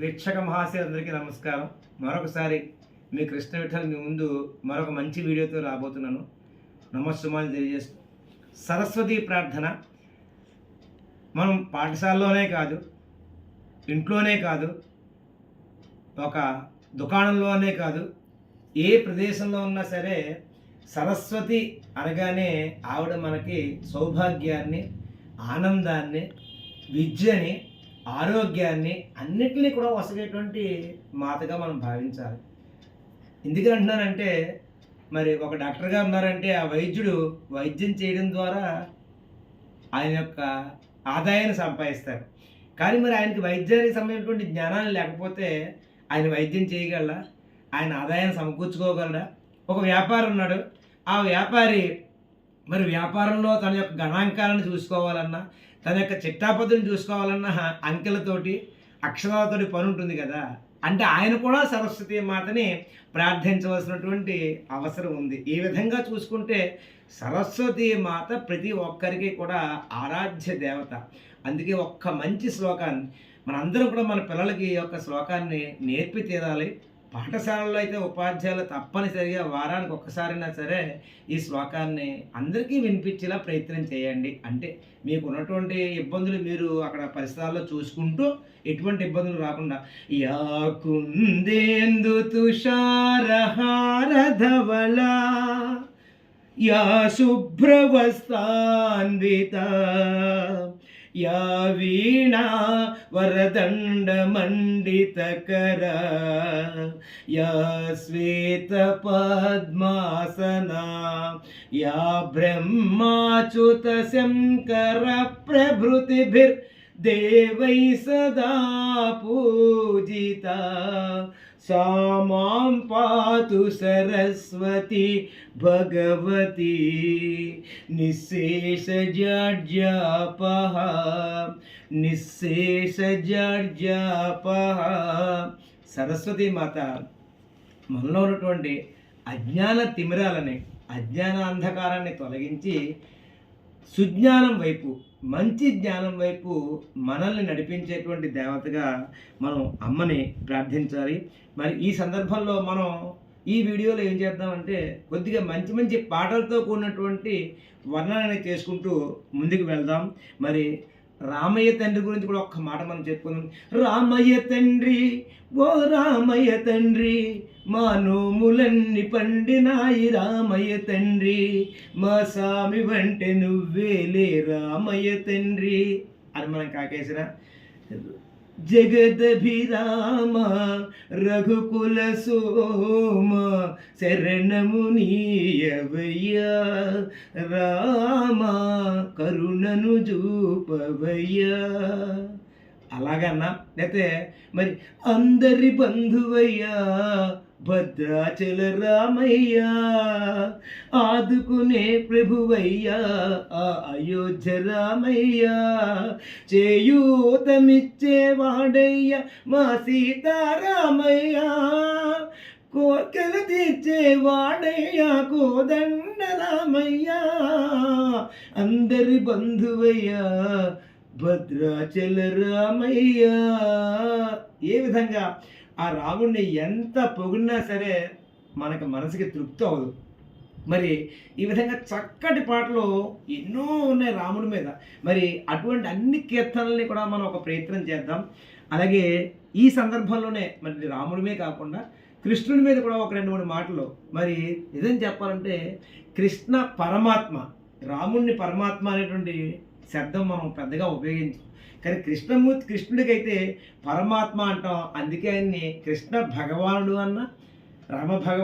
వీక్షక మహాశయులందరికీ నమస్కారం. మరొకసారి మీ కృష్ణ విఠల్ మీ ముందు మరొక మంచి వీడియోతో రాబోతున్నాను. నమస్సుమాన్ని తెలియజేస్తూ సరస్వతీ ప్రార్థన మనం పాఠశాలలోనే కాదు, ఇంట్లోనే కాదు, ఒక దుకాణంలోనే కాదు, ఏ ప్రదేశంలో ఉన్నా సరే సరస్వతి అనగానే ఆవిడ మనకి సౌభాగ్యాన్ని, ఆనందాన్ని, విద్యని, ఆరోగ్యాన్ని అన్నిటినీ కూడా వసగేటువంటి మాతగా మనం భావించాలి. ఎందుకని అంటున్నానంటే, మరి ఒక డాక్టర్ గారు ఉన్నారంటే ఆ వైద్యుడు వైద్యం చేయడం ద్వారా ఆయన యొక్క ఆదాయాన్ని సంపాదిస్తారు. కానీ మరి ఆయనకి వైద్యానికి సంబంధించినటువంటి జ్ఞానాన్ని లేకపోతే ఆయన వైద్యం చేయగలరా? ఆయన ఆదాయాన్ని సమకూర్చుకోగలరా? ఒక వ్యాపారి ఉన్నాడు. ఆ వ్యాపారి మరి వ్యాపారంలో తన యొక్క గణాంకాలను చూసుకోవాలన్నా, తన యొక్క చిట్టాపద్దులను చూసుకోవాలన్నా అంకెలతోటి, అక్షరాలతోటి పని ఉంటుంది కదా. అంటే ఆయన కూడా సరస్వతి మాతని ప్రార్థించవలసినటువంటి అవసరం ఉంది. ఈ విధంగా చూసుకుంటే సరస్వతి మాత ప్రతి ఒక్కరికి కూడా ఆరాధ్య దేవత. అందుకే ఒక్క మంచి శ్లోకాన్ని మనందరం కూడా మన పిల్లలకి ఈ యొక్క శ్లోకాన్ని నేర్పి తీరాలి. పాఠశాలలో అయితే ఉపాధ్యాయులు తప్పనిసరిగా వారానికి ఒక్కసారైనా సరే ఈ శ్లోకాన్ని అందరికీ వినిపించేలా ప్రయత్నం చేయండి. అంటే మీకు ఉన్నటువంటి ఇబ్బందులు మీరు అక్కడ పరిసరాల్లో చూసుకుంటూ ఎటువంటి ఇబ్బందులు రాకుండా యా కుందేందు తుషారహారధవళ యా శుభ్రవస్తాన్విత యా వీణా వరదండమండితకర యా శ్వేతపద్మాసనా యా బ్రహ్మాచ్యుత శంకర ప్రభృతిభిర్ దేవై సదా పూజితా सा मां पातु सरस्वती भगवती निःशेषजड्यापः నిశ్శేషజడ్యాపః. సరస్వతి మాత మనలో ఉన్నటువంటి అజ్ఞాన తిమిరాలని, అజ్ఞాన అంధకారాన్ని తొలగించి సుజ్ఞానం వైపు, మంచి జ్ఞానం వైపు మనల్ని నడిపించేటువంటి దేవతగా మనం అమ్మని ప్రార్థించాలి. మరి ఈ సందర్భంలో మనం ఈ వీడియోలో ఏం చేద్దామంటే కొద్దిగా మంచి మంచి పాటలతో కూడినటువంటి వర్ణనని చేసుకుంటూ ముందుకు వెళ్దాం. మరి రామయ్య తండ్రి గురించి కూడా ఒక్క మాట మనం చెప్పుకుందాం. రామయ్య తండ్రి, ఓ రామయ్య తండ్రి, మా నోములన్నీ పండినాయి రామయ్య తండ్రి, మా స్వామి వంటే నువ్వేలే రామయ్య తండ్రి అని మనం కాకేసిన జగదభిరామ రఘుకుల సోమ శరణము నీయవయ్యా రామ కరుణను చూపవయ్యా అలాగన్నా. అయితే మరి అందరి బంధువయ్యా భద్రాచల రామయ్యా, ఆదుకునే ప్రభువయ్యా ఆ అయోధ్య రామయ్యా, చేయూతమిచ్చేవాడయ్యా మా సీతారామయ్యా, కోర్కెలు తీర్చేవాడయ్యా కోదండ రామయ్యా, అందరి బంధువయ్యా భద్రాచల రామయ్యా. ఏ విధంగా ఆ రాముడిని ఎంత పొగిడినా సరే మనకు మనసుకి తృప్తి అవ్వదు. మరి ఈ విధంగా చక్కటి పాటలు ఎన్నో ఉన్నాయి రాముడి మీద. మరి అటువంటి అన్ని కీర్తనల్ని కూడా మనం ఒక ప్రయత్నం చేద్దాం. అలాగే ఈ సందర్భంలోనే మరి రాముడిమే కాకుండా కృష్ణుడి మీద కూడా ఒక 2-3 మాటలు. మరి నిజం చెప్పాలంటే కృష్ణ పరమాత్మ, రాముడిని పరమాత్మ అనేటువంటి శబ్దం మనం పెద్దగా ఉపయోగించాం. కానీ కృష్ణుడికైతే పరమాత్మ అంటాం. అందుకే ఆయన్ని కృష్ణ భగవానుడు అన్న, రామ